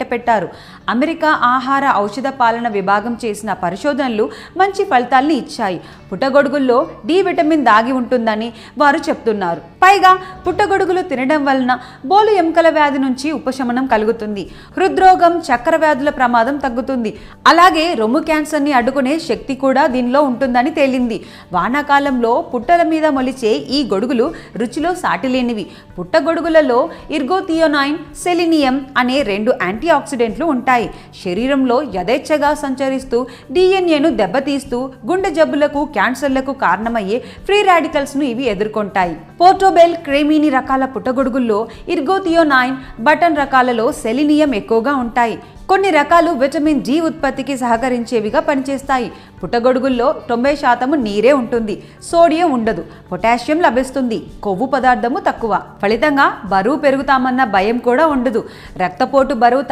బయటపెట్టారు. America ఆహార ఔషధ పాలన విభాగం చేసిన పరిశోధనలు మంచి ఫలితాల్ని ఇచ్చాయి. పుట్టగొడుగుల్లో డి విటమిన్ దాగి ఉంటుందని వారు చెప్తున్నారు. పైగా పుట్టగొడుగులు తినడం వలన బోలు ఎముకల వ్యాధి నుంచి ఉపశమనం కలుగుతుంది. హృద్రోగం, చక్కెర వ్యాధుల ప్రమాదం తగ్గుతుంది. అలాగే రొమ్ము క్యాన్సర్ని అడ్డుకునే శక్తి కూడా దీనిలో ఉంటుందని తేలింది. వానాకాలంలో పుట్టల మీద మొలిచే ఈ గొడుగులు రుచిలో సాటిలేనివి. పుట్టగొడుగులలో ఇర్గోథియోనైన్, సెలినియం అనే 2 యాంటీ ఆక్సిడెంట్లు ఉంటాయి. శరీరంలో యథేచ్ఛగా సంచరిస్తూ డిఎన్ఏను దెబ్బతీస్తూ గుండె జబ్బులకు, క్యాన్సర్లకు కారణమయ్యే ఫ్రీ రాడికల్స్ ను ఇవి ఎదుర్కొంటాయి. పోర్టోబెల్, క్రేమీని రకాల పుట్టగొడుగుల్లో ఇర్గోథియోనైన్, బటన్ రకాలలో సెలినియం ఎక్కువగా ఉంటాయి. కొన్ని రకాలు విటమిన్ డి ఉత్పత్తికి సహకరించేవిగా పనిచేస్తాయి. పుట్టగొడుగుల్లో 90% నీరే ఉంటుంది. సోడియం ఉండదు. పొటాషియం లభిస్తుంది. కొవ్వు పదార్థము తక్కువ. ఫలితంగా బరువు పెరుగుతామన్న భయం కూడా ఉండదు. రక్తపోటు, బరువు